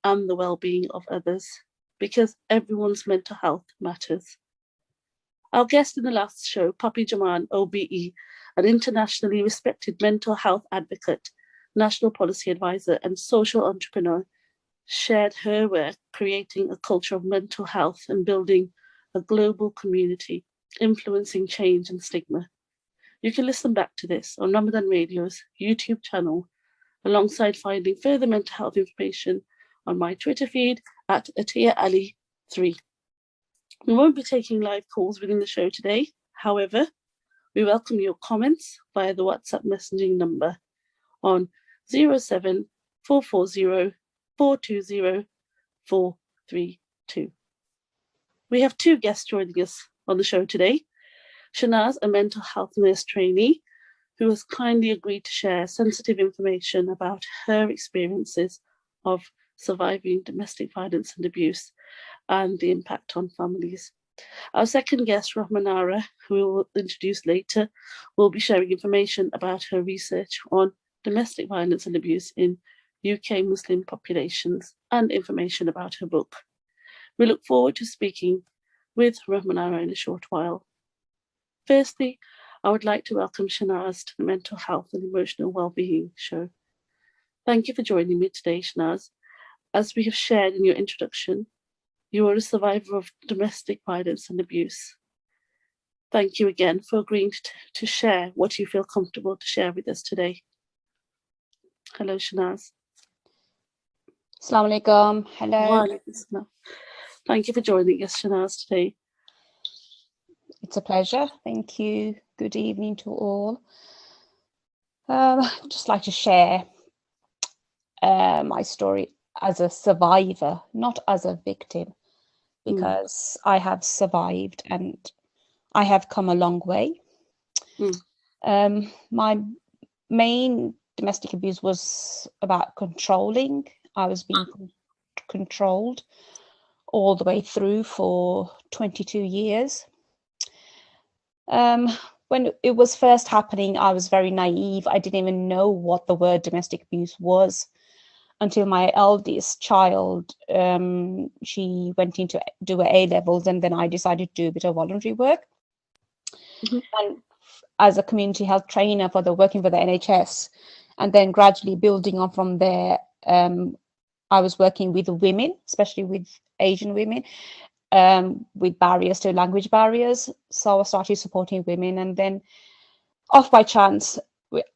and the well-being of others, because everyone's mental health matters. Our guest in the last show, Papi Jaman, OBE, an internationally respected mental health advocate, national policy advisor, and social entrepreneur, shared her work creating a culture of mental health and building a global community, influencing change and stigma. You can listen back to this on Ramadan Radio's YouTube channel, alongside finding further mental health information on my Twitter feed at Atiya Ali 3. We won't be taking live calls within the show today. However, we welcome your comments via the WhatsApp messaging number on 07440 420 432. We have two guests joining us on the show today. Shanaz, a mental health nurse trainee, who has kindly agreed to share sensitive information about her experiences of surviving domestic violence and abuse and the impact on families. Our second guest, Rahmanara, who we will introduce later, will be sharing information about her research on domestic violence and abuse in UK Muslim populations and information about her book. We look forward to speaking with Rahmanara in a short while. Firstly, I would like to welcome Shanaz to the Mental Health and Emotional Wellbeing show. Thank you for joining me today, Shanaz. As we have shared in your introduction, you are a survivor of domestic violence and abuse. Thank you again for agreeing to share what you feel comfortable to share with us today. Hello, Shanaz. Assalamu alaikum. Hello. Thank you for joining us, Shanaz, today. It's a pleasure. Thank you. Good evening to all. Just like to share my story as a survivor, not as a victim, because I have survived and I have come a long way. My main domestic abuse was about controlling. I was being controlled all the way through for 22 years. When it was first happening, I was very naive. I didn't even know what the word domestic abuse was until my eldest child, she went into do her A-levels, and then I decided to do a bit of voluntary work. And as a community health trainer working for the NHS, and then gradually building on from there, I was working with women, especially with Asian women, with barriers to language barriers. So I started supporting women, and then off by chance,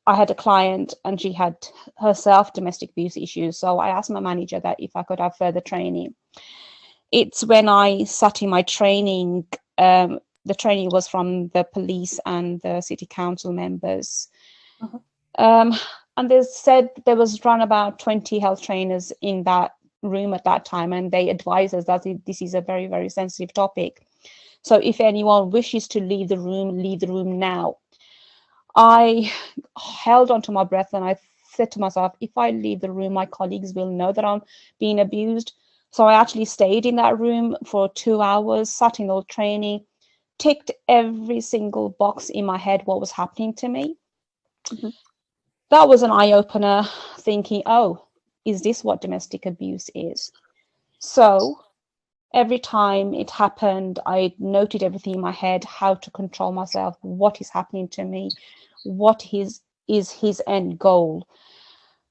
I had a client and she had herself domestic abuse issues. So I asked my manager that if I could have further training. It's when I sat in my training, the training was from the police and the city council members. And they said there was around about 20 health trainers in that room at that time, and they advised us that this is a very, very sensitive topic. So if anyone wishes to leave the room now. I held on to my breath and I said to myself, if I leave the room, my colleagues will know that I'm being abused. So I actually stayed in that room for 2 hours, sat in the training, ticked every single box in my head what was happening to me. That was an eye-opener, thinking, oh, is this what domestic abuse is? So every time it happened, I noted everything in my head, how to control myself, what is happening to me, what is his end goal.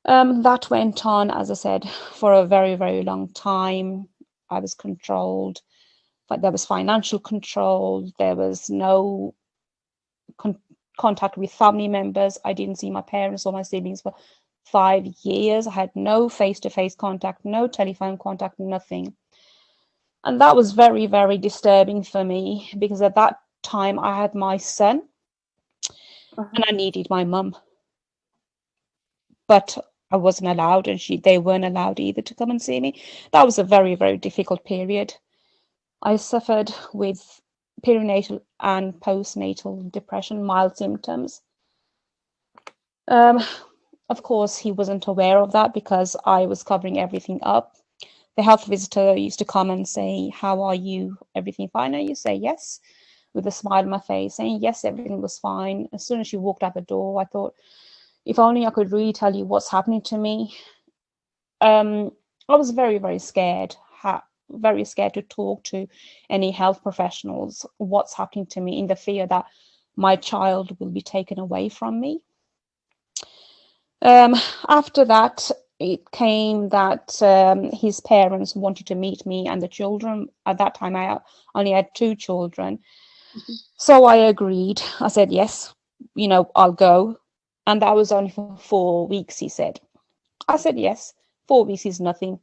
That went on, as I said, for a very, very long time. I was controlled, but there was financial control. There was no contact with family members. I didn't see my parents or my siblings for 5 years. I had no face-to-face contact, no telephone contact, nothing. And that was very, very disturbing for me, because at that time I had my son and I needed my mum. But I wasn't allowed, and they weren't allowed either to come and see me. That was a very, very difficult period. I suffered with perinatal and postnatal depression, mild symptoms. Of course, he wasn't aware of that because I was covering everything up. The health visitor used to come and say, how are you? Everything fine? And you say yes, with a smile on my face, saying yes, everything was fine. As soon as she walked out the door, I thought, if only I could really tell you what's happening to me. I was very, very scared, very scared to talk to any health professionals, what's happening to me, in the fear that my child will be taken away from me. After that, it came that his parents wanted to meet me and the children. At that time, I only had 2 children. So I agreed. I said, yes, I'll go. And that was only for 4 weeks, he said. I said, yes, 4 weeks is nothing.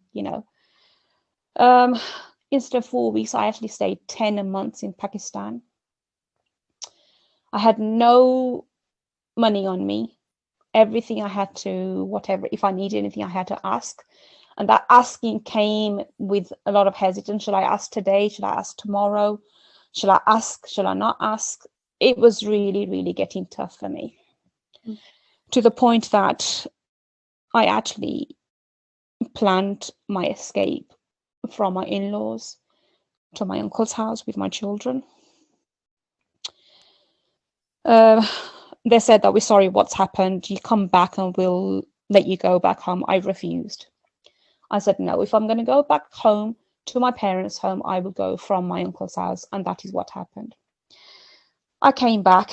Instead of 4 weeks, I actually stayed 10 months in Pakistan. I had no money on me. Everything I had to, whatever, if I needed anything, I had to ask. And that asking came with a lot of hesitance. Should I ask today? Should I ask tomorrow? Should I ask? Should I not ask? It was really, really getting tough for me. To the point that I actually planned my escape from my in-laws to my uncle's house with my children. They said that we're sorry, what's happened? You come back and we'll let you go back home. I refused. I said, no, if I'm going to go back home to my parents' home, I will go from my uncle's house. And that is what happened. I came back.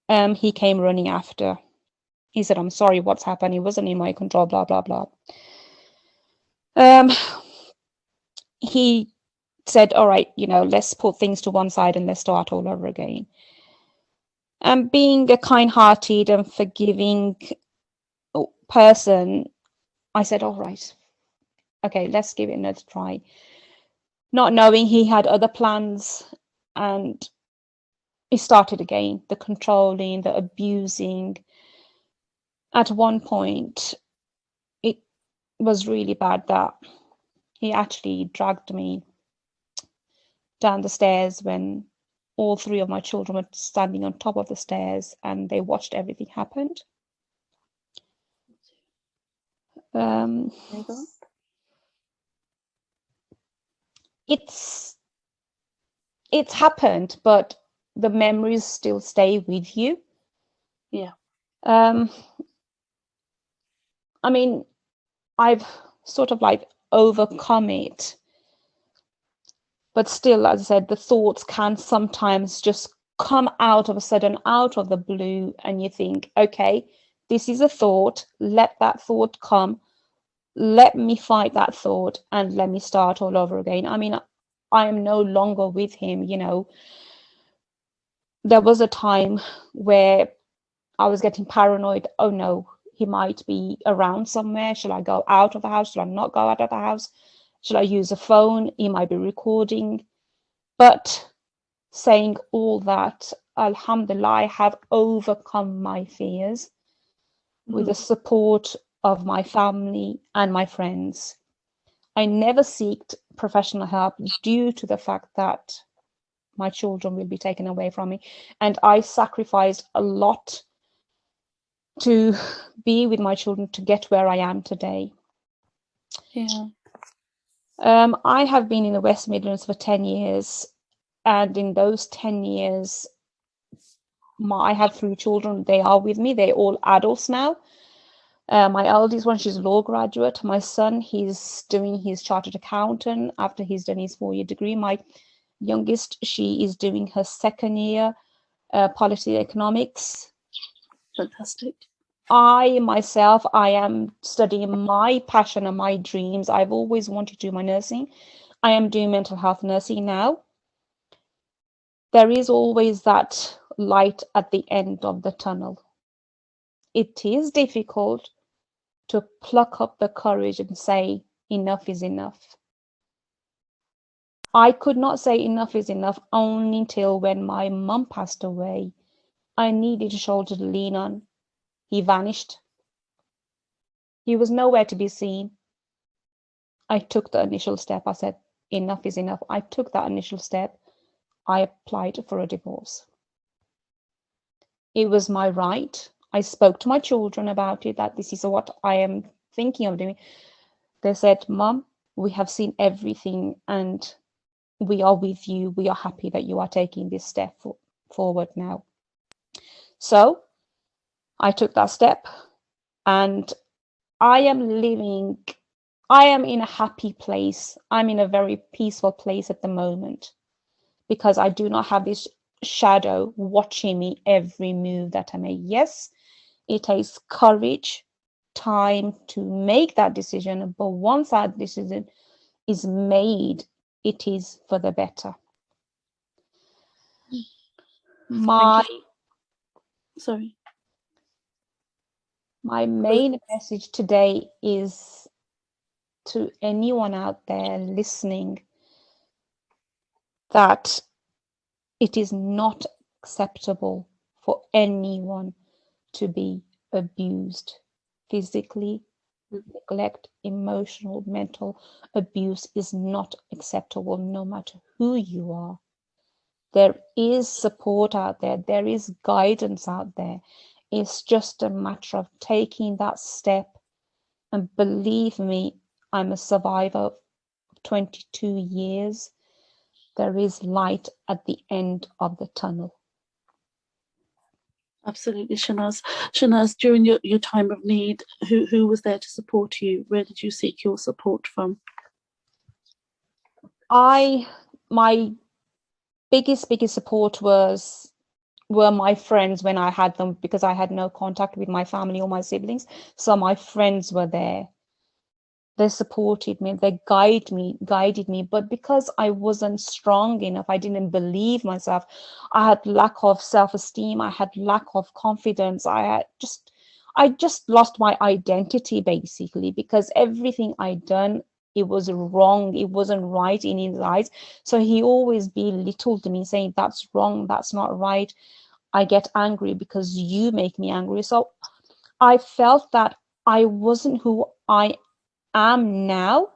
He came running after. He said, I'm sorry, what's happened? It wasn't in my control, blah, blah, blah. He said, all right, let's put things to one side and let's start all over again. And being a kind-hearted and forgiving person, I said, all right, okay, let's give it another try. Not knowing he had other plans, and he started again, the controlling, the abusing. At one point, it was really bad that he actually dragged me down the stairs when all 3 of my children were standing on top of the stairs and they watched everything happen. It's happened, but the memories still stay with you. Yeah. I mean, I've sort of like overcome it, but still, as I said, the thoughts can sometimes just come out of a sudden, out of the blue, and you think, okay, this is a thought, let that thought come, let me fight that thought, and let me start all over again. I mean, I am no longer with him. There was a time where I was getting paranoid. Oh no, he might be around somewhere. Shall I go out of the house? Shall I not go out of the house? Shall I use a phone? He might be recording. But saying all that, alhamdulillah, I have overcome my fears with the support of my family and my friends. I never sought professional help due to the fact that my children will be taken away from me. And I sacrificed a lot to be with my children to get where I am today. Yeah. I have been in the West Midlands for 10 years. And in those 10 years, I have 3 children. They are with me. They're all adults now. My eldest one, she's a law graduate. My son, he's doing his chartered accountant after he's done his 4-year degree. My youngest, she is doing her 2nd year policy economics. Fantastic. I myself, I am studying my passion and my dreams. I've always wanted to do my nursing. I am doing mental health nursing now. There is always that light at the end of the tunnel. It is difficult to pluck up the courage and say enough is enough. I could not say enough is enough only until when my mum passed away. I needed a shoulder to lean on. He vanished. He was nowhere to be seen. I took the initial step. I said, enough is enough. I took that initial step. I applied for a divorce. It was my right. I spoke to my children about it, that this is what I am thinking of doing. They said, Mum, we have seen everything and we are with you. We are happy that you are taking this step forward now. So I took that step and I am living I am in a happy place. I'm in a very peaceful place at the moment because I do not have this shadow watching me every move that I make. Yes, it takes courage, time to make that decision, but once that decision is made, it is for the better. Thank My you. Sorry. my main message today is to anyone out there listening that it is not acceptable for anyone to be abused physically. Neglect, emotional, mental abuse is not acceptable no matter who you are. There is support out there, there is guidance out there. It's just a matter of taking that step. And believe me, I'm a survivor of 22 years. There is light at the end of the tunnel. Absolutely, Shanaz. Shanaz, during your time of need, who was there to support you? Where did you seek your support from? My biggest support were my friends when I had them, because I had no contact with my family or my siblings. So my friends were there. They supported me, they guided me. But because I wasn't strong enough, I didn't believe myself. I had lack of self-esteem, I had lack of confidence. I just lost my identity basically, because everything I done, it was wrong, it wasn't right in his eyes. So he always belittled me, saying that's wrong, that's not right. I get angry because you make me angry. So I felt that I wasn't who I am now.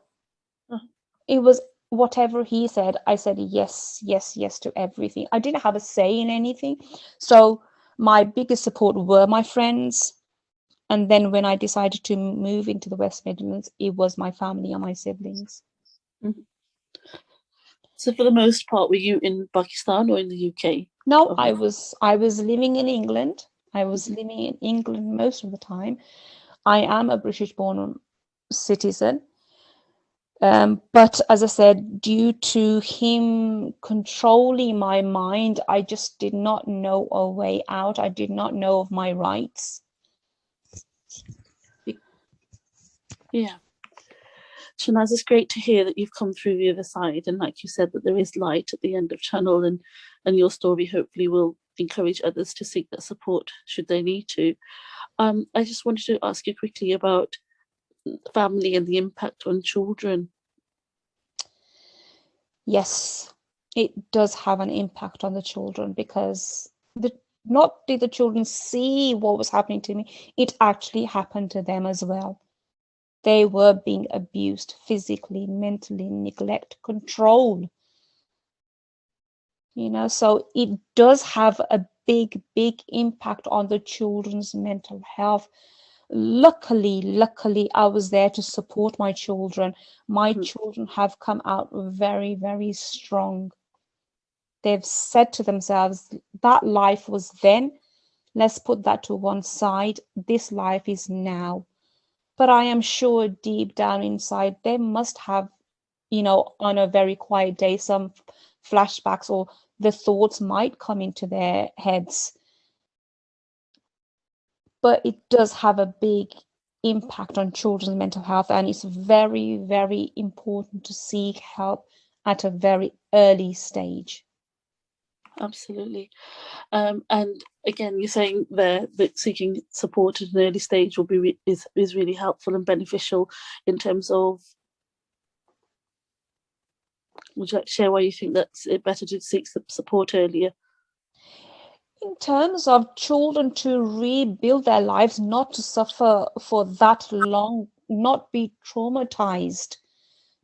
It was whatever he said, I said yes, yes, yes to everything. I didn't have a say in anything. So my biggest support were my friends. And then when I decided to move into the West Midlands, it was my family and my siblings. Mm-hmm. So for the most part, were you in Pakistan or in the UK? No, I was living in England. I was Mm-hmm. living in England most of the time. I am a British born citizen. But as I said, due to him controlling my mind, I just did not know a way out. I did not know of my rights. Yeah. Shanaz, it's great to hear that you've come through the other side, and like you said, that there is light at the end of tunnel, and your story hopefully will encourage others to seek that support should they need to. I just wanted to ask you quickly about family and the impact on children. Yes, it does have an impact on the children, because not did the children see what was happening to me, it actually happened to them as well. They were being abused physically, mentally, neglect, control. So it does have a big impact on the children's mental health. Luckily, I was there to support my children. My Mm-hmm. children have come out very strong. They've said to themselves, that life was then, let's put that to one side. This life is now. But I am sure deep down inside, they must have, on a very quiet day, some flashbacks, or the thoughts might come into their heads. But it does have a big impact on children's mental health, and it's very important to seek help at a very early stage. Absolutely. And again, you're saying there that seeking support at an early stage will be is really helpful and beneficial in terms of. Would you like to share why you think that's it better to seek support earlier? In terms of children to rebuild their lives, not to suffer for that long, not be traumatized,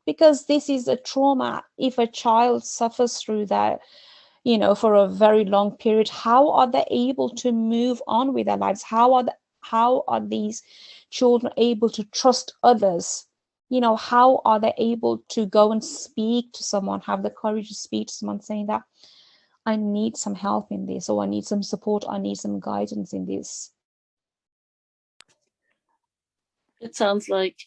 because this is a trauma. If a child suffers through that, for a very long period, how are they able to move on with their lives? How are these children able to trust others? How are they able to go and speak to someone, have the courage to speak to someone, saying that I need some help in this, or I need some support, I need some guidance in this? It sounds like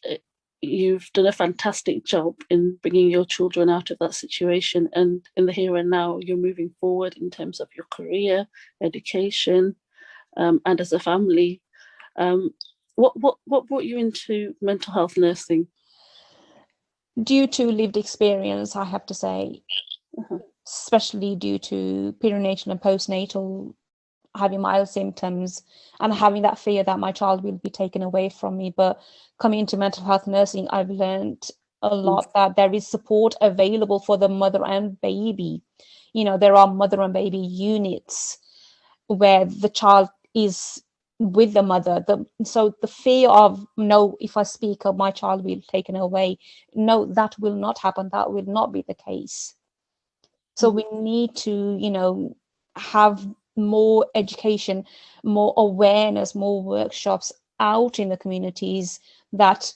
you've done a fantastic job in bringing your children out of that situation, and in the here and now you're moving forward in terms of your career, education, and as a family. What brought you into mental health nursing? Due to lived experience, I have to say, especially due to perinatal and postnatal, having mild symptoms and having that fear that my child will be taken away from me. But coming into mental health nursing, I've learned a lot that there is support available for the mother and baby. You know, there are mother and baby units where the child is with the mother. So the fear of, no, if I speak up, my child will be taken away. No, that will not happen. That will not be the case. So we need to, you know, have more education, more awareness, more workshops out in the communities, that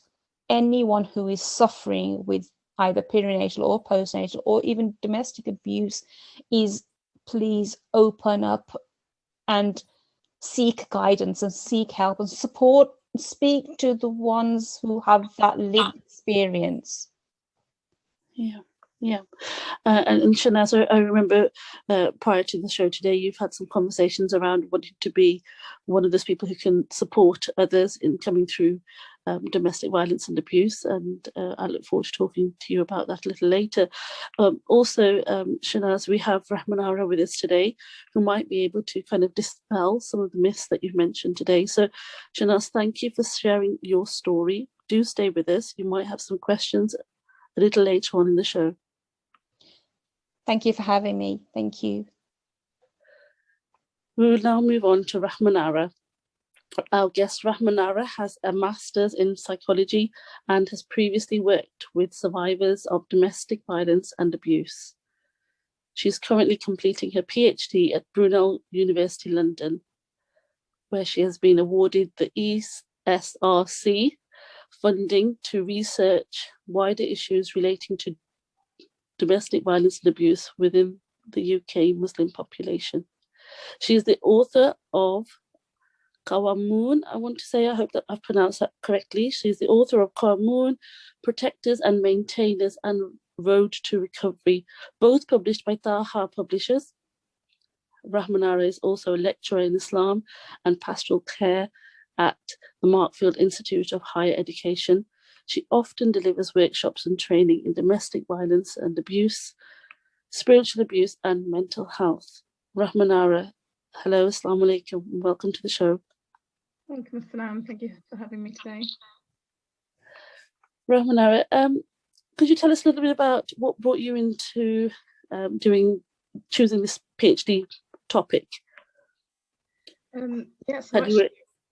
anyone who is suffering with either perinatal or postnatal or even domestic abuse is, please open up and seek guidance and seek help and support. Speak to the ones who have that lived experience. Yeah. And Shanaz, I remember prior to the show today, you've had some conversations around wanting to be one of those people who can support others in coming through domestic violence and abuse, and I look forward to talking to you about that a little later. Also, Shanaz, we have Rahmanara with us today, who might be able to kind of dispel some of the myths that you've mentioned today. So, Shanaz, thank you for sharing your story. Do stay with us. You might have some questions a little later on in the show. Thank you for having me. Thank you. We will now move on to Rahmanara. Our guest Rahmanara has a master's in psychology and has previously worked with survivors of domestic violence and abuse. She's currently completing her PhD at Brunel University London, where she has been awarded the ESRC funding to research wider issues relating to domestic violence and abuse within the UK Muslim population. She is the author of Kawamoon, I want to say, I hope that I've pronounced that correctly. She's the author of Kawamoon, Protectors and Maintainers and Road to Recovery, both published by Taha Publishers. Rahmanara is also a lecturer in Islam and pastoral care at the Markfield Institute of Higher Education. She often delivers workshops and training in domestic violence and abuse, spiritual abuse, and mental health. Rahmanara, hello, assalamu alaikum, welcome to the show. Welcome, Salam. Thank you for having me today. Rahmanara, could you tell us a little bit about what brought you into choosing this PhD topic? Yeah, so Had actually,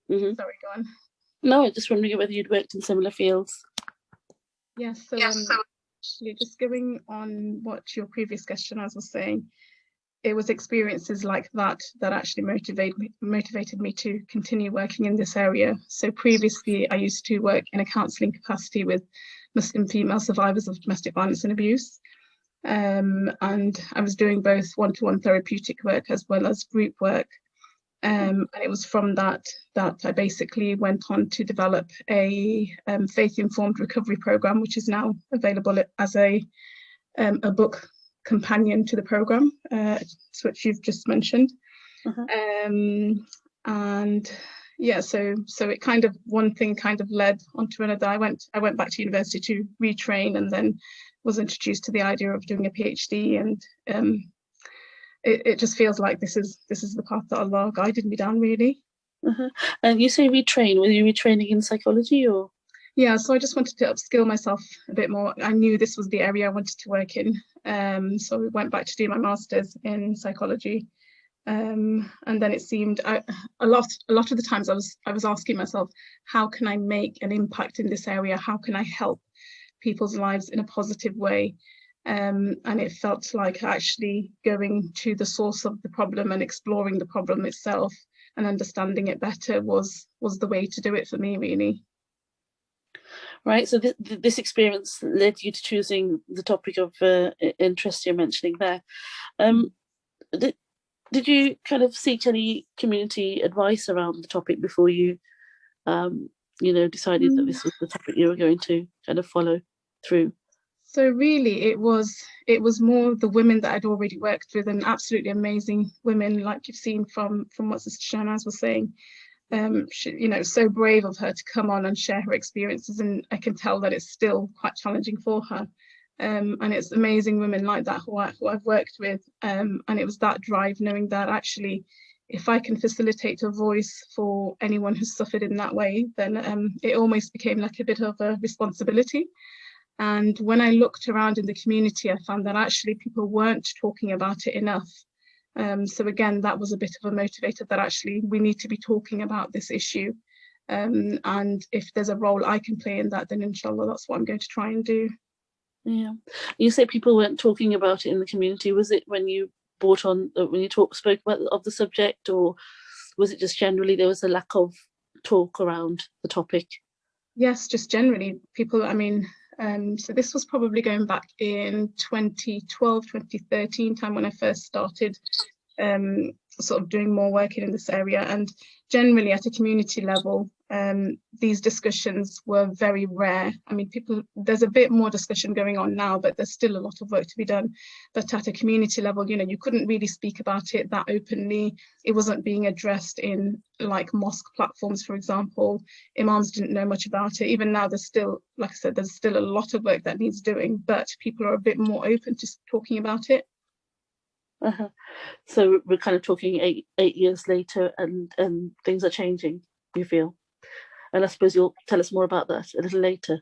you sorry, go on. No, I'm just wondering whether you'd worked in similar fields. Yes, so actually, just going on what your previous question was saying, it was experiences like that that actually motivated me to continue working in this area. So previously, I used to work in a counselling capacity with Muslim female survivors of domestic violence and abuse. And I was doing both one-to-one therapeutic work as well as group work. And it was from that I basically went on to develop a faith-informed recovery program, which is now available as a book companion to the program, which you've just mentioned. And yeah, so it kind of, one thing kind of led onto another. I went back to university to retrain, and then was introduced to the idea of doing a PhD, and it just feels like this is the path that Allah guided me down, really. And you say retrain, were you retraining in psychology or? Yeah, so I just wanted to upskill myself a bit more. I knew this was the area I wanted to work in. So I went back to do my master's in psychology. And then it seemed a lot of the times I was asking myself, how can I make an impact in this area? How can I help people's lives in a positive way? And it felt like actually going to the source of the problem and exploring the problem itself and understanding it better was the way to do it for me, really. Right, so this experience led you to choosing the topic of interest you're mentioning there. Did you kind of seek any community advice around the topic before you decided that this was the topic you were going to kind of follow through? So really, it was more the women that I'd already worked with, and absolutely amazing women, like you've seen from what Sister Shanaz was saying. She, so brave of her to come on and share her experiences, and I can tell that it's still quite challenging for her. And it's amazing women like that who I've worked with, and it was that drive, knowing that actually, if I can facilitate a voice for anyone who's suffered in that way, then it almost became like a bit of a responsibility. And when I looked around in the community, I found that actually people weren't talking about it enough. So again, that was a bit of a motivator, that actually we need to be talking about this issue. And if there's a role I can play in that, then inshallah, that's what I'm going to try and do. Yeah. You say people weren't talking about it in the community. Was it when you spoke about of the subject, or was it just generally there was a lack of talk around the topic? Yes, just generally people, so this was probably going back in 2012, 2013 time when I first started sort of doing more work in this area. And generally at a community level, these discussions were very rare. There's a bit more discussion going on now, but there's still a lot of work to be done. But at a community level, you couldn't really speak about it that openly. It wasn't being addressed in like mosque platforms, for example. Imams didn't know much about it. Even now, there's still, like I said, there's still a lot of work that needs doing, but people are a bit more open to talking about it. Uh-huh. So we're kind of talking eight years later, and things are changing, you feel? And I suppose you'll tell us more about that a little later.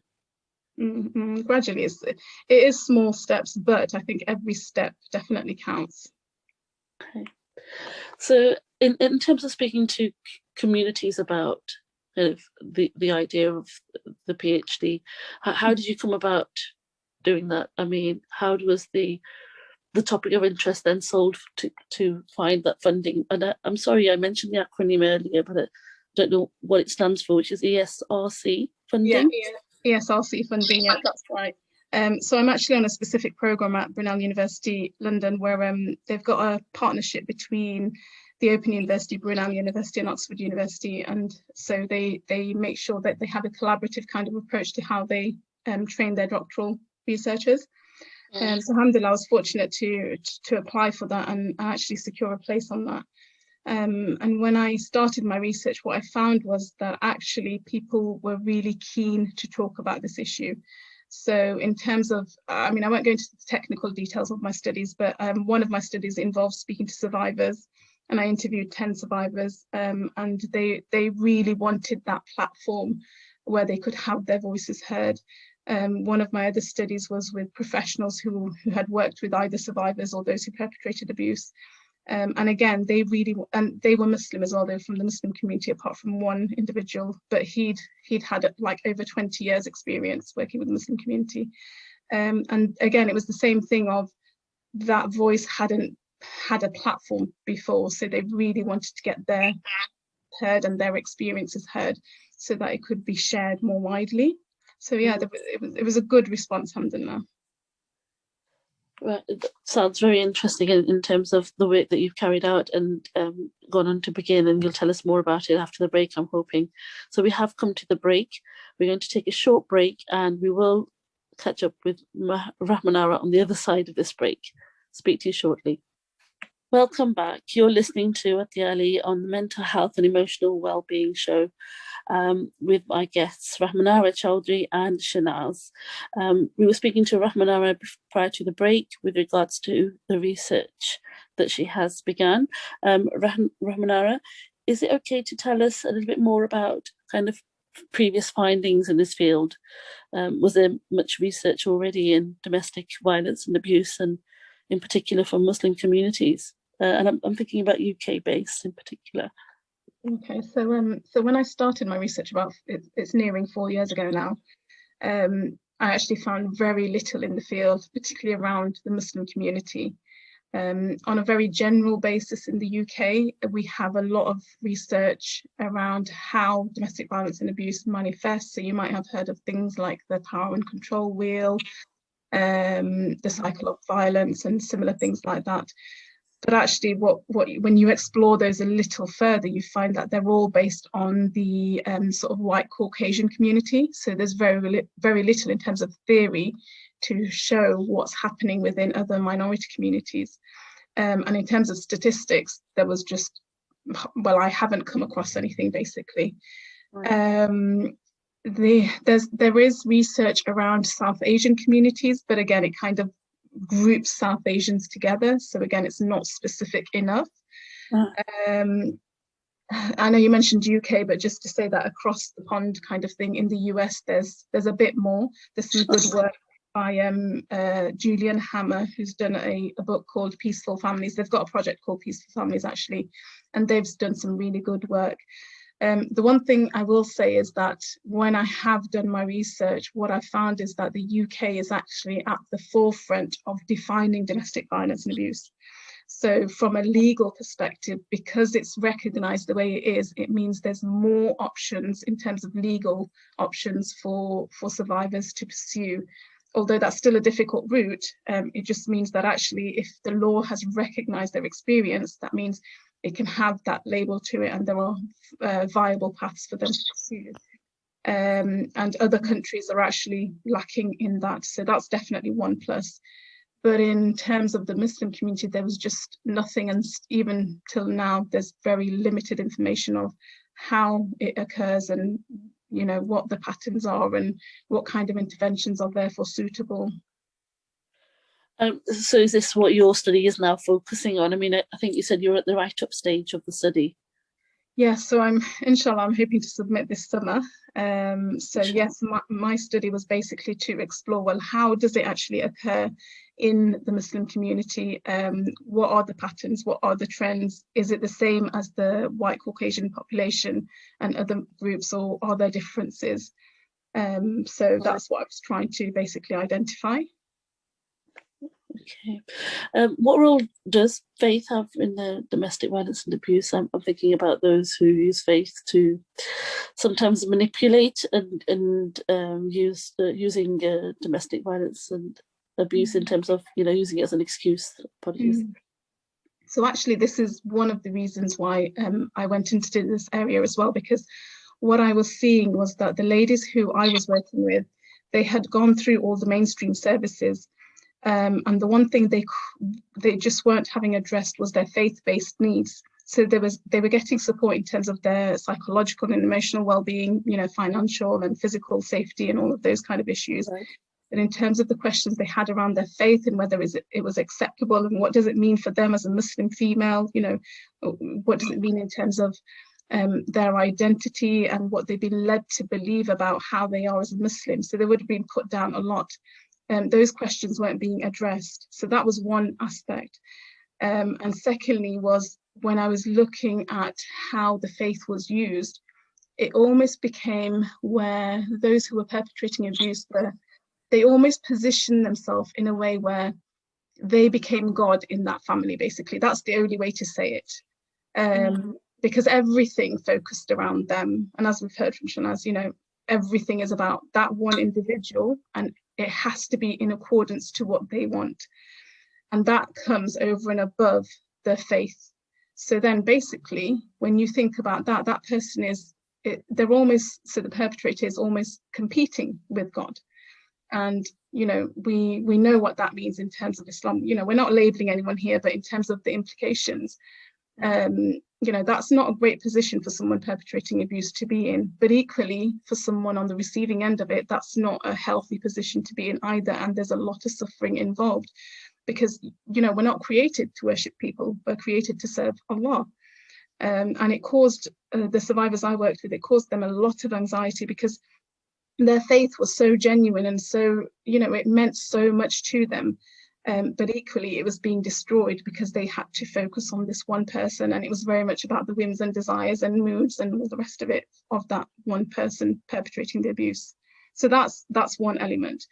Gradually, it is small steps, but I think every step definitely counts. Okay. So in terms of speaking to communities about kind of the idea of the PhD, how did you come about doing that? How was the topic of interest then sold to find that funding? And I'm sorry, I mentioned the acronym earlier, but I don't know what it stands for, which is ESRC funding. Yeah, ESRC funding, yeah, that's right. So I'm actually on a specific programme at Brunel University, London, where they've got a partnership between the Open University, Brunel University and Oxford University. And so they make sure that they have a collaborative kind of approach to how they train their doctoral researchers. So alhamdulillah, I was fortunate to apply for that and actually secure a place on that. And when I started my research, what I found was that actually people were really keen to talk about this issue. So in terms of, I won't go into the technical details of my studies, but one of my studies involved speaking to survivors, and I interviewed 10 survivors, and they really wanted that platform where they could have their voices heard. One of my other studies was with professionals who had worked with either survivors or those who perpetrated abuse. And again, they were Muslim as well. They were from the Muslim community, apart from one individual, but he'd had like over 20 years experience working with the Muslim community. And again, it was the same thing of that voice hadn't had a platform before. So they really wanted to get their heard and their experiences heard so that it could be shared more widely. So yeah, it was a good response, alhamdulillah. Right. It sounds very interesting in terms of the work that you've carried out and gone on to begin, and you'll tell us more about it after the break, I'm hoping. So we have come to the break. We're going to take a short break, and we will catch up with Rahmanara on the other side of this break. Speak to you shortly. Welcome back. You're listening to Atiyali on the Mental Health and Emotional Wellbeing show with my guests, Rahmanara Chowdhury and Shanaz. We were speaking to Rahmanara prior to the break with regards to the research that she has begun. Rahmanara, is it okay to tell us a little bit more about kind of previous findings in this field? Was there much research already in domestic violence and abuse, and in particular from Muslim communities? And I'm thinking about UK based in particular. Okay, so when I started my research it's nearing 4 years ago now, I actually found very little in the field, particularly around the Muslim community. On a very general basis in the UK, we have a lot of research around how domestic violence and abuse manifests. So you might have heard of things like the power and control wheel, the cycle of violence and similar things like that. But actually, when you explore those a little further, you find that they're all based on the sort of white Caucasian community. So there's very little in terms of theory to show what's happening within other minority communities. And in terms of statistics, there was just, well, I haven't come across anything basically. Right. There is research around South Asian communities, but again, it kind of groups South Asians together. So again, it's not specific enough. I know you mentioned UK, but just to say that across the pond kind of thing in the US, there's a bit more. There's some good work by Julian Hammer, who's done a book called Peaceful Families. They've got a project called Peaceful Families, actually, and they've done some really good work. The one thing I will say is that when I have done my research, what I found is that the UK is actually at the forefront of defining domestic violence and abuse. So from a legal perspective, because it's recognised the way it is, it means there's more options in terms of legal options for survivors to pursue. Although that's still a difficult route, it just means that actually if the law has recognised their experience, that means it can have that label to it and there are viable paths for them to pursue. And other countries are actually lacking in that. So that's definitely one plus. But in terms of the Muslim community, there was just nothing. And even till now, there's very limited information of how it occurs and, you know, what the patterns are and what kind of interventions are therefore suitable. So is this what your study is now focusing on? I mean, I think you said you're at the write-up stage of the study. Yes, so inshallah, I'm hoping to submit this summer. So yes, my study was basically to explore, well, how does it actually occur in the Muslim community? What are the patterns? What are the trends? Is it the same as the white Caucasian population and other groups, or are there differences? So that's what I was trying to basically identify. Okay. What role does faith have in the domestic violence and abuse? I'm thinking about those who use faith to sometimes manipulate and using domestic violence and abuse in terms of, you know, using it as an excuse. Apologies. So actually, this is one of the reasons why I went into this area as well, because what I was seeing was that the ladies who I was working with, they had gone through all the mainstream services. And the one thing they just weren't having addressed was their faith-based needs. So they were getting support in terms of their psychological and emotional well-being, you know, financial and physical safety and all of those kind of issues. Right. And in terms of the questions they had around their faith and whether it was acceptable and what does it mean for them as a Muslim female, you know, what does it mean in terms of their identity and what they've been led to believe about how they are as a Muslim. So they would have been put down a lot. Those questions weren't being addressed. So that was one aspect. And secondly was when I was looking at how the faith was used, it almost became where those who were perpetrating abuse they almost positioned themselves in a way where they became God in that family, basically. That's the only way to say it. Because everything focused around them. And as we've heard from Shanaz, you know, everything is about that one individual and it has to be in accordance to what they want. And that comes over and above their faith. So then basically, when you think about that, that person they're almost, so the perpetrator is almost competing with God. And, you know, we know what that means in terms of Islam. You know, we're not labeling anyone here, but in terms of the implications, you know, that's not a great position for someone perpetrating abuse to be in, but equally for someone on the receiving end of it, that's not a healthy position to be in either. And there's a lot of suffering involved because, you know, we're not created to worship people, we're created to serve Allah. And it caused the survivors I worked with, it caused them a lot of anxiety because their faith was so genuine and so, you know, it meant so much to them. But equally, it was being destroyed because they had to focus on this one person. And it was very much about the whims and desires and moods and all the rest of it of that one person perpetrating the abuse. So that's one element.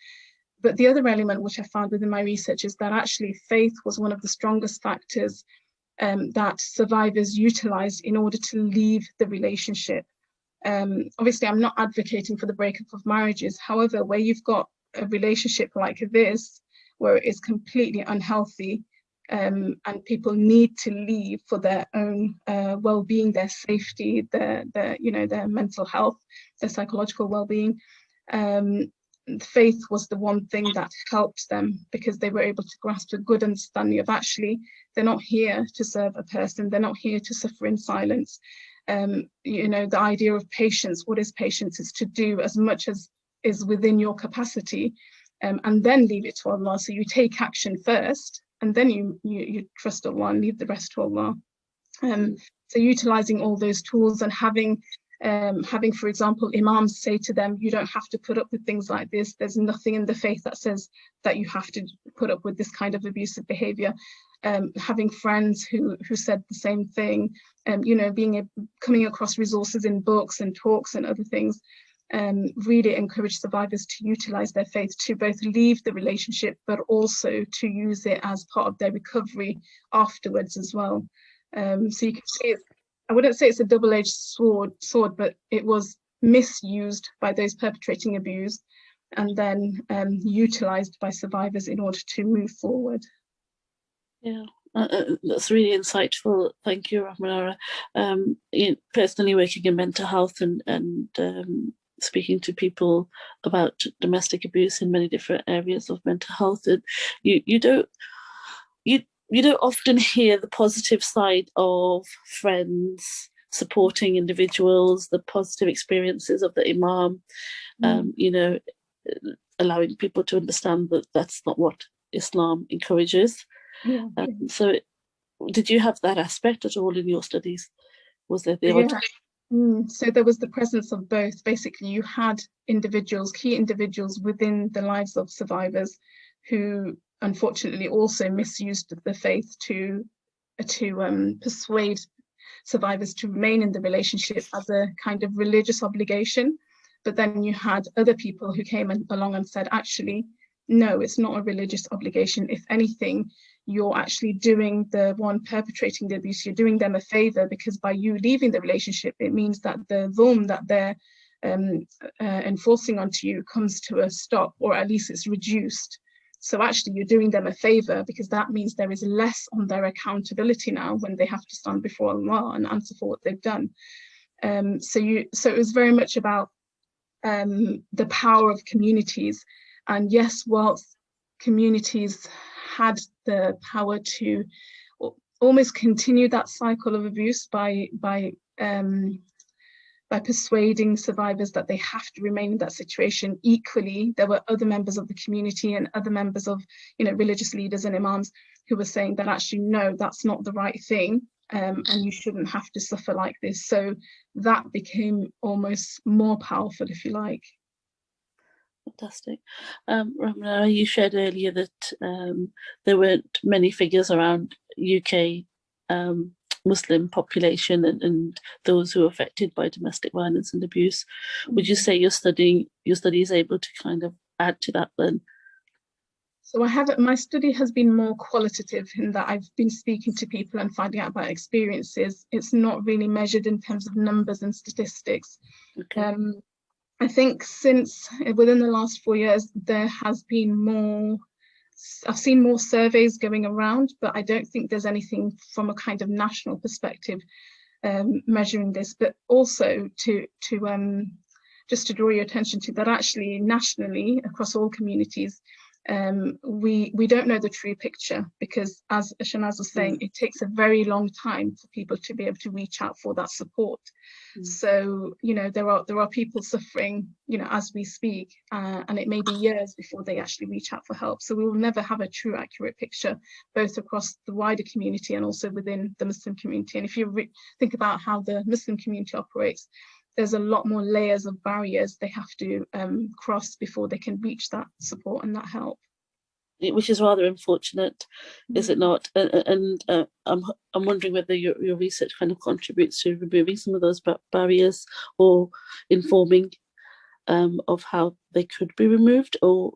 But the other element, which I found within my research, is that actually faith was one of the strongest factors that survivors utilized in order to leave the relationship. Obviously, I'm not advocating for the breakup of marriages. However, where you've got a relationship like this, where it is completely unhealthy, and people need to leave for their own well-being, their safety, their mental health, their psychological well-being. Faith was the one thing that helped them, because they were able to grasp a good understanding of, actually, they're not here to serve a person, they're not here to suffer in silence. The idea of patience, what is patience? Is to do as much as is within your capacity, and then leave it to Allah. So you take action first, and then you trust Allah and leave the rest to Allah. So utilizing all those tools, and having, for example, imams say to them, you don't have to put up with things like this. There's nothing in the faith that says that you have to put up with this kind of abusive behavior. Having friends who said the same thing, coming across resources in books and talks and other things, really encourage survivors to utilize their faith to both leave the relationship, but also to use it as part of their recovery afterwards as well. So you can see, I wouldn't say it's a double-edged sword, but it was misused by those perpetrating abuse, and then utilized by survivors in order to move forward. Yeah, that's really insightful. Thank you, Rahmanara. Personally working in mental health and speaking to people about domestic abuse in many different areas of mental health, and you don't often hear the positive side of friends supporting individuals, the positive experiences of the imam, allowing people to understand that that's not what Islam encourages. Yeah. So did you have that aspect at all in your studies? Was there the odd? So there was the presence of both. Basically, you had key individuals within the lives of survivors who unfortunately also misused the faith to persuade survivors to remain in the relationship as a kind of religious obligation. But then you had other people who came along and said, actually, no, it's not a religious obligation. If anything, you're actually doing the one perpetrating the abuse, you're doing them a favor, because by you leaving the relationship, it means that the dhulm that they're enforcing onto you comes to a stop, or at least it's reduced. So actually you're doing them a favor, because that means there is less on their accountability now when they have to stand before Allah and answer for what they've done. So it was very much about the power of communities. And yes, whilst communities had the power to almost continue that cycle of abuse by persuading survivors that they have to remain in that situation, equally there were other members of the community and other members of religious leaders and imams who were saying that actually no, that's not the right thing, and you shouldn't have to suffer like this. So that became almost more powerful, if you like. Fantastic. Ramana, you shared earlier that there weren't many figures around UK Muslim population and those who are affected by domestic violence and abuse. Would you say your study is able to kind of add to that then? So my study has been more qualitative in that I've been speaking to people and finding out about experiences. It's not really measured in terms of numbers and statistics. Okay. I think since within the last 4 years, there has been I've seen more surveys going around, but I don't think there's anything from a kind of national perspective measuring this, but also to just to draw your attention to that actually nationally across all communities, we don't know the true picture, because as Shanaz was saying, it takes a very long time for people to be able to reach out for that support. So there are people suffering as we speak, and it may be years before they actually reach out for help. So we will never have a true accurate picture, both across the wider community and also within the Muslim community. And if you think about how the Muslim community operates, there's a lot more layers of barriers they have to cross before they can reach that support and that help. Which is rather unfortunate, is it not? And I'm wondering whether your research kind of contributes to removing some of those barriers, or informing of how they could be removed, or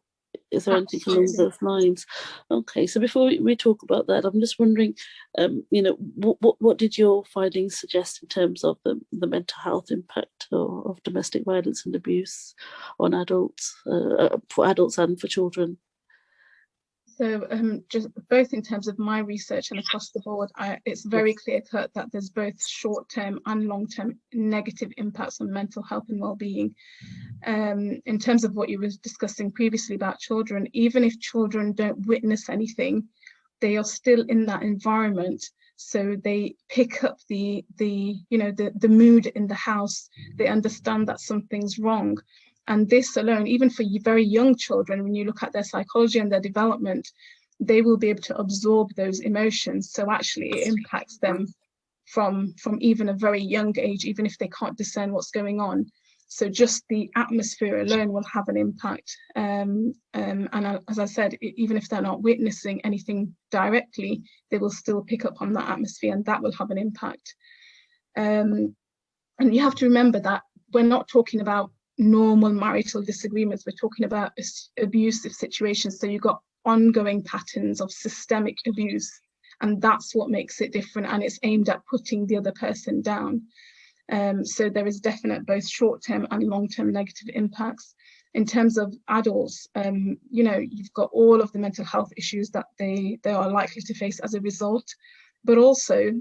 is there anything along those lines? Okay, so before we talk about that, I'm just wondering, what did your findings suggest in terms of the mental health impact of domestic violence and abuse on adults, for adults and for children? So just both in terms of my research and across the board, it's very clear cut that there's both short-term and long-term negative impacts on mental health and well-being. In terms of what you were discussing previously about children, even if children don't witness anything, they are still in that environment. So they pick up the mood in the house. They understand that something's wrong. And this alone, even for very young children, when you look at their psychology and their development, they will be able to absorb those emotions. So actually it impacts them from even a very young age, even if they can't discern what's going on. So just the atmosphere alone will have an impact. And as I said, even if they're not witnessing anything directly, they will still pick up on that atmosphere, and that will have an impact. And you have to remember that we're not talking about normal marital disagreements. We're talking about abusive situations. So you've got ongoing patterns of systemic abuse, and that's what makes it different. And it's aimed at putting the other person down. So there is definite both short-term and long-term negative impacts. In terms of adults, you've got all of the mental health issues that they are likely to face as a result. But also,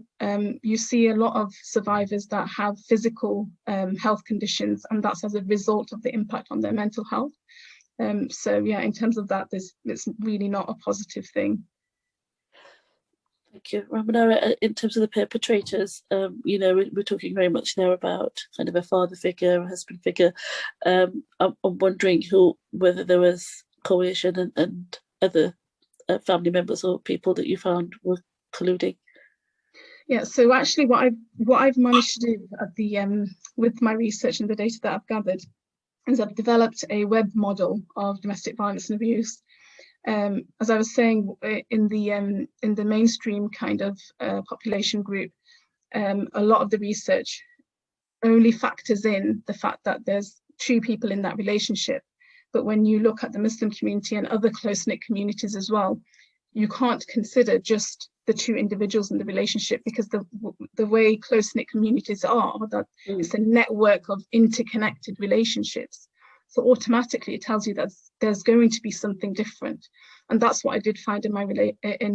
you see a lot of survivors that have physical health conditions, and that's as a result of the impact on their mental health. So yeah, in terms of that, it's really not a positive thing. Thank you, Ramona. In terms of the perpetrators, we're talking very much now about kind of a father figure, a husband figure. I'm wondering whether there was coercion and other family members or people that you found were colluding. Yeah, so actually what I've managed to do at with my research and the data that I've gathered is I've developed a web model of domestic violence and abuse. As I was saying, in the mainstream kind of population group, a lot of the research only factors in the fact that there's two people in that relationship. But when you look at the Muslim community and other close-knit communities as well, you can't consider just the two individuals in the relationship, because the way close-knit communities are, that it's a network of interconnected relationships. So automatically it tells you that there's going to be something different. And that's what I did find in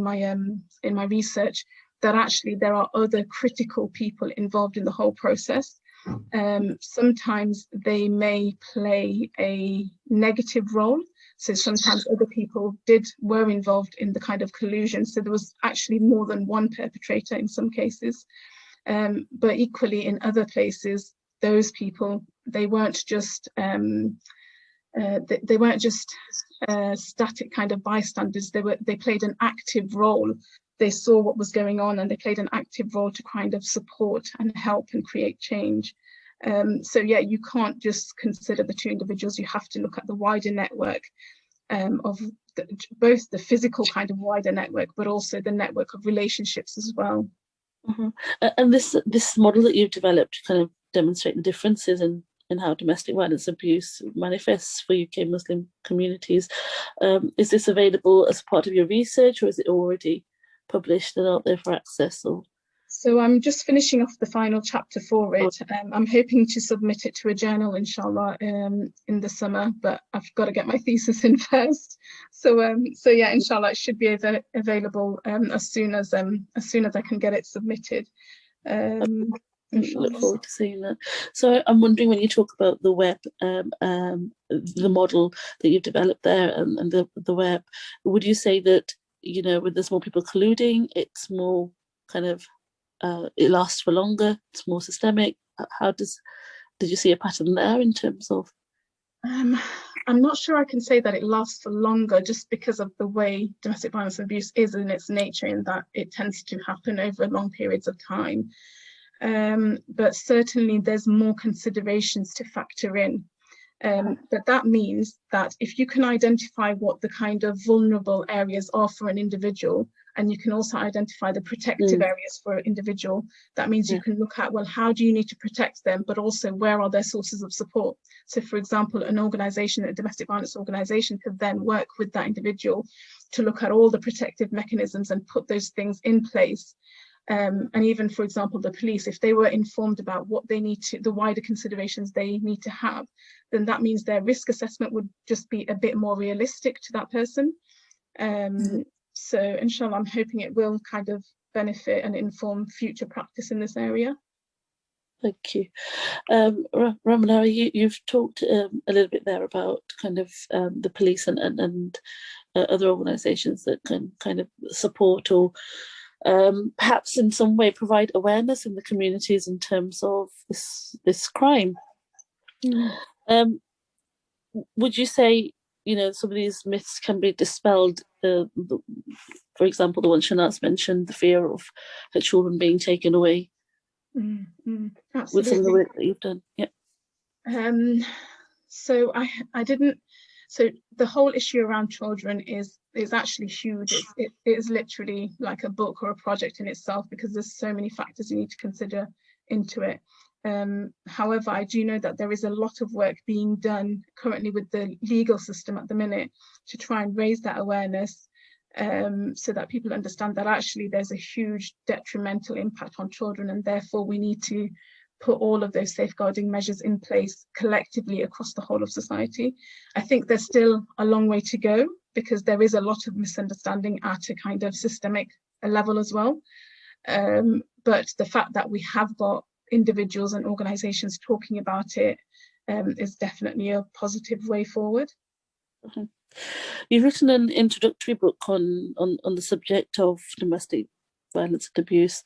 my research, that actually there are other critical people involved in the whole process. Sometimes they may play a negative role. So sometimes other people were involved in the kind of collusion. So there was actually more than one perpetrator in some cases. But equally in other places, those people, they weren't just static kind of bystanders. They played an active role. They saw what was going on, and they played an active role to kind of support and help and create change. So yeah, you can't just consider the two individuals. You have to look at the wider network of both the physical kind of wider network, but also the network of relationships as well. Mm-hmm. And this model that you've developed kind of demonstrate the differences in how domestic violence abuse manifests for UK Muslim communities. Is this available as part of your research, or is it already published and out there for access? Or so I'm just finishing off the final chapter for it. I'm hoping to submit it to a journal, inshallah, in the summer, but I've got to get my thesis in first. So yeah, inshallah, it should be available as soon as I can get it submitted. Look forward to seeing that. So I'm wondering, when you talk about the web, the model that you've developed there, and the web, would you say that, when there's more people colluding, it's more kind of it lasts for longer, it's more systemic? Did you see a pattern there in terms of? I'm not sure I can say that it lasts for longer, just because of the way domestic violence and abuse is in its nature, in that it tends to happen over long periods of time. But certainly there's more considerations to factor in. But that means that if you can identify what the kind of vulnerable areas are for an individual, and you can also identify the protective areas for an individual, that means you can look at, well, how do you need to protect them, but also where are their sources of support? So for example, a domestic violence organization could then work with that individual to look at all the protective mechanisms and put those things in place. And even, for example, the police, if they were informed about what they need to, the wider considerations they need to have, then that means their risk assessment would just be a bit more realistic to that person. So inshallah, I'm hoping it will kind of benefit and inform future practice in this area. Thank you. Ramanara, you've talked a little bit there about kind of the police and other organisations that can kind of support or perhaps in some way provide awareness in the communities in terms of this crime. Would you say, you know, some of these myths can be dispelled? For example, the one Shanaz mentioned, the fear of her children being taken away. Absolutely. With some of the work that you've done. Yeah. So I didn't. So the whole issue around children is actually huge. It is literally like a book or a project in itself, because there's so many factors you need to consider into it. However, I do know that there is a lot of work being done currently with the legal system at the minute to try and raise that awareness, so that people understand that actually there's a huge detrimental impact on children, and therefore we need to put all of those safeguarding measures in place collectively across the whole of society. I think there's still a long way to go, because there is a lot of misunderstanding at a kind of systemic level as well. But the fact that we have got individuals and organisations talking about it is definitely a positive way forward. You've written an introductory book on the subject of domestic violence and abuse.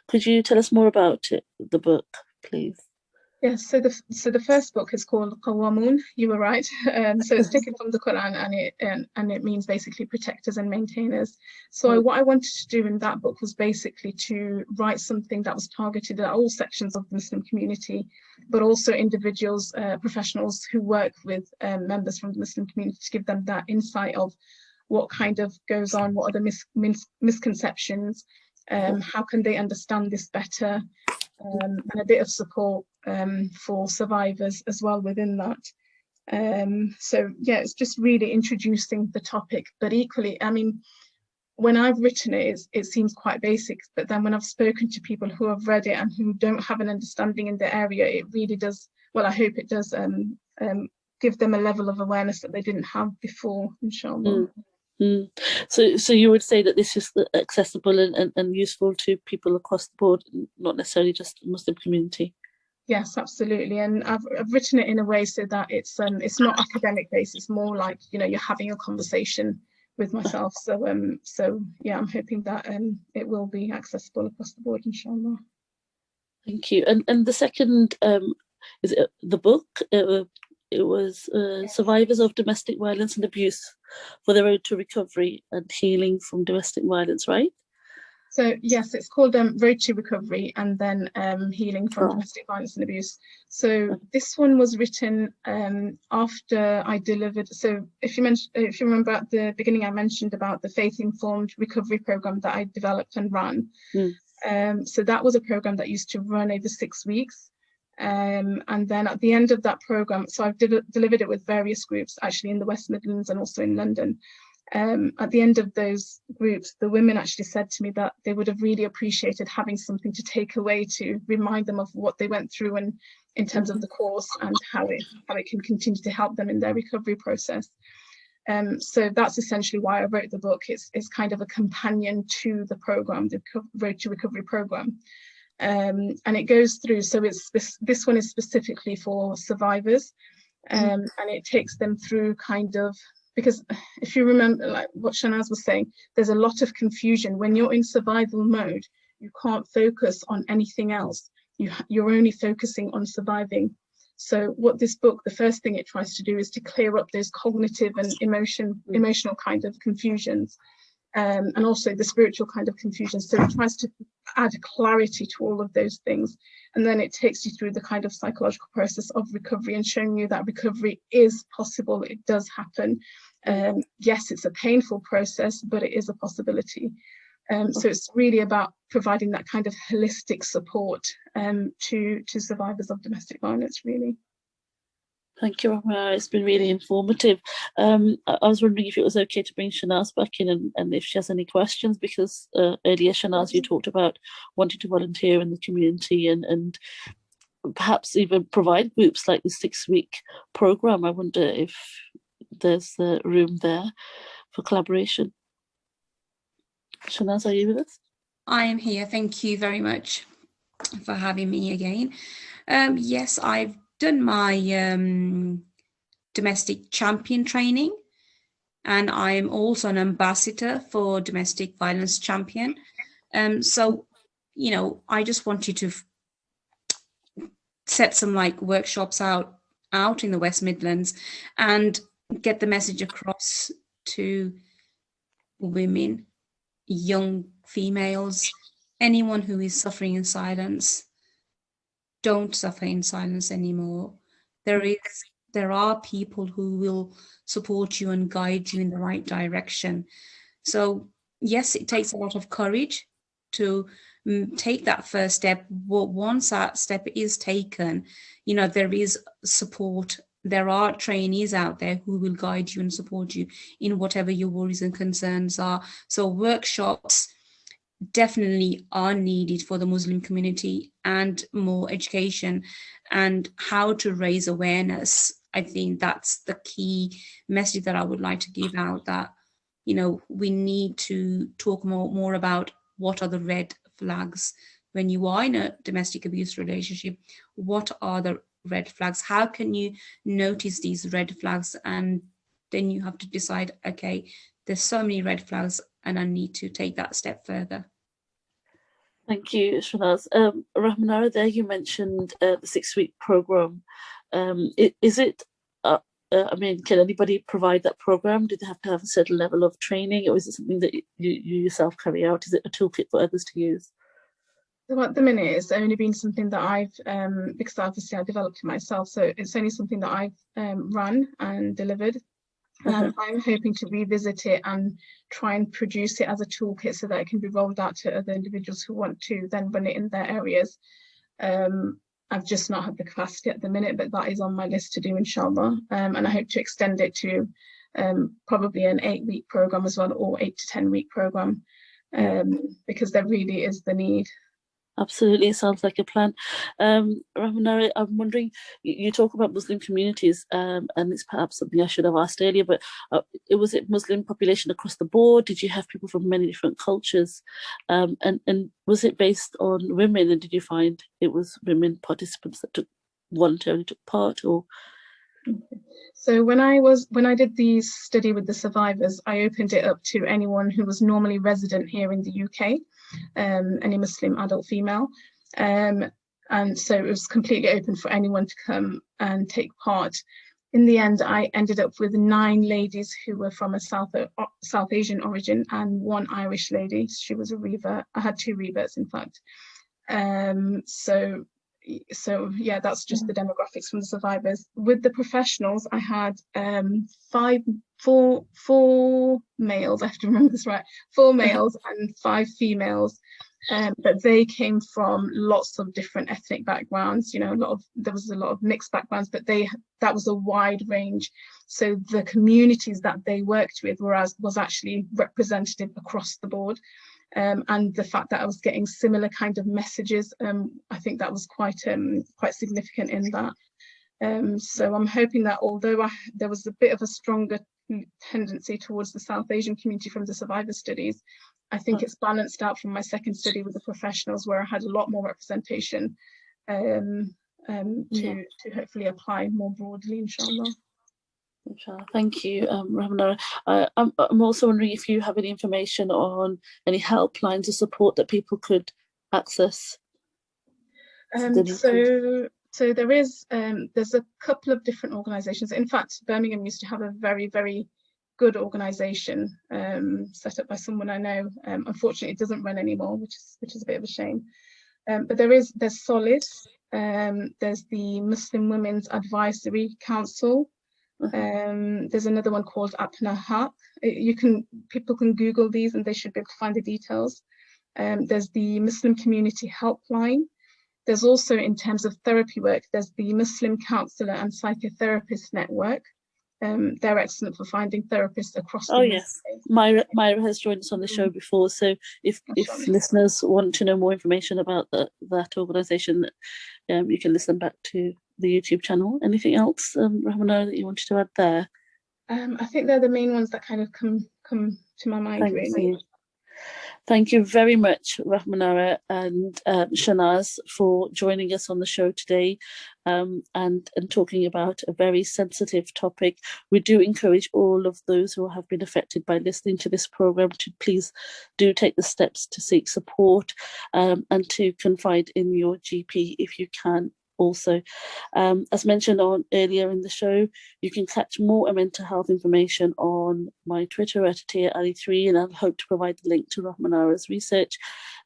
Could you tell us more about it, the book, please? Yes, so the first book is called Qawamun. You were right. So it's taken from the Quran, and it means basically protectors and maintainers. So what I wanted to do in that book was basically to write something that was targeted at all sections of the Muslim community, but also individuals, professionals who work with members from the Muslim community, to give them that insight of what kind of goes on, what are the misconceptions, how can they understand this better, and a bit of support for survivors as well within that. So yeah, it's just really introducing the topic, but equally, I mean, when I've written it, it seems quite basic, but then when I've spoken to people who have read it and who don't have an understanding in the area, it really does, well, I hope it does give them a level of awareness that they didn't have before, inshallah. So you would say that this is accessible and useful to people across the board, not necessarily just the Muslim community? Yes, absolutely. And I've written it in a way so that it's not academic based. It's more like, you know, you're having a conversation with myself. So yeah, I'm hoping that it will be accessible across the board, inshallah. Thank you. And the second is it the book? It was Survivors of Domestic Violence and Abuse for the Road to Recovery and Healing from Domestic Violence, right? So yes, it's called Road to Recovery and then Healing from Domestic Violence and Abuse. So this one was written after I delivered. So if you remember at the beginning, I mentioned about the faith-informed recovery program that I developed and ran. So that was a program that used to run over 6 weeks. And then at the end of that program, so I've delivered it with various groups, actually in the West Midlands and also in London. At the end of those groups, the women actually said to me that they would have really appreciated having something to take away to remind them of what they went through, and in terms of the course and how it can continue to help them in their recovery process. So that's essentially why I wrote the book. It's kind of a companion to the program, the Road to Recovery program. And it goes through, so this one is specifically for survivors, and it takes them through kind of, because if you remember, like what Shanaz was saying, there's a lot of confusion. When you're in survival mode, you can't focus on anything else. You're only focusing on surviving. So what this book, the first thing it tries to do is to clear up those cognitive and emotional kind of confusions, and also the spiritual kind of confusion. So it tries to add clarity to all of those things. And then it takes you through the kind of psychological process of recovery and showing you that recovery is possible. It does happen. Yes, it's a painful process, but it is a possibility. So it's really about providing that kind of holistic support to survivors of domestic violence, really. Thank you, Rahma. It's been really informative. I was wondering if it was okay to bring Shanaz back in and if she has any questions, because earlier, Shanaz, you talked about wanting to volunteer in the community and perhaps even provide groups like the 6-week program. I wonder if there's room there for collaboration. Shanaz, are you with us? I am here. Thank you very much for having me again. Yes, I've done my domestic champion training, and I'm also an ambassador for domestic violence champion. So, you know, I just wanted to set some like workshops out in the West Midlands and get the message across to women, young females, anyone who is suffering in silence. Don't suffer in silence anymore. There are people who will support you and guide you in the right direction. So yes, it takes a lot of courage to take that first step. Once that step is taken, you know, there is support. There are trainees out there who will guide you and support you in whatever your worries and concerns are. So workshops definitely are needed for the Muslim community, and more education and how to raise awareness. I think that's the key message that I would like to give out, that, you know, we need to talk more about what are the red flags when you are in a domestic abuse relationship. What are the red flags? How can you notice these red flags? And then you have to decide, okay, there's so many red flags and I need to take that step further. Thank you, Shanaz. Rahmanara, there you mentioned the 6-week program. Is it, I mean, can anybody provide that program? Do they have to have a certain level of training, or is it something that you yourself carry out? Is it a toolkit for others to use? So at the minute, it's only been something that I've, because obviously I developed it myself, so it's only something that I've run and delivered. I'm hoping to revisit it and try and produce it as a toolkit so that it can be rolled out to other individuals who want to then run it in their areas. I've just not had the capacity at the minute, but that is on my list to do, inshallah. And I hope to extend it to probably an 8-week program as well, or 8 to 10 week program, because there really is the need. Absolutely, it sounds like a plan. Rahmanara, I'm wondering, you talk about Muslim communities, and it's perhaps something I should have asked earlier, but was it Muslim population across the board? Did you have people from many different cultures? And was it based on women, and did you find it was women participants that voluntarily took part, or? So when I did the study with the survivors, I opened it up to anyone who was normally resident here in the UK, any Muslim adult female. And so it was completely open for anyone to come and take part. In the end, I ended up with 9 ladies who were from a South Asian origin and 1 Irish lady. She was a revert. I had 2 reverts, in fact. So yeah, that's just the demographics from the survivors. With the professionals, I had 4 males, I have to remember this right, 4 males and 5 females, but they came from lots of different ethnic backgrounds. You know, there was a lot of mixed backgrounds, but that was a wide range. So the communities that they worked with was actually representative across the board. And the fact that I was getting similar kind of messages, I think that was quite significant in that. So I'm hoping that although there was a bit of a stronger tendency towards the South Asian community from the survivor studies, I think it's balanced out from my second study with the professionals, where I had a lot more representation to hopefully apply more broadly, inshallah. Thank you, Ramana. I'm also wondering if you have any information on any helplines or support that people could access. So there is there's a couple of different organisations. In fact, Birmingham used to have a very, very good organisation set up by someone I know. Unfortunately, it doesn't run anymore, which is a bit of a shame. But there's Solace. There's the Muslim Women's Advisory Council. There's another one called Apna Haq. People can Google these and they should be able to find the details. There's the Muslim Community Helpline. There's also, in terms of therapy work, there's the Muslim Counsellor and Psychotherapist Network. They're excellent for finding therapists across the UK. Yes, Myra has joined us on the show before, so if listeners want to know more information about that organisation, you can listen back to the YouTube channel. Anything else, Ramana, that you wanted to add there? I think they're the main ones that kind of come to my mind. Thank really. Thank you very much, Rahmanara and Shanaz, for joining us on the show today and talking about a very sensitive topic. We do encourage all of those who have been affected by listening to this program to please do take the steps to seek support and to confide in your GP if you can. Also, as mentioned earlier in the show, you can catch more mental health information on my Twitter at AtiaAli3, and I'll hope to provide the link to Rahmanara's research.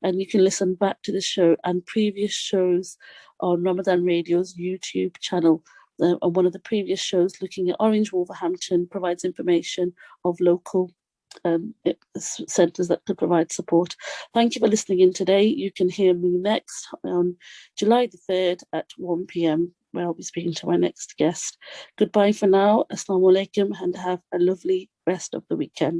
And you can listen back to the show and previous shows on Ramadan Radio's YouTube channel. On one of the previous shows looking at Orange Wolverhampton provides information of local centres that could provide support. Thank you for listening in today. You can hear me next on July the 3rd at 1 p.m, where I'll be speaking to my next guest. Goodbye for now. Assalamu alaikum, and have a lovely rest of the weekend.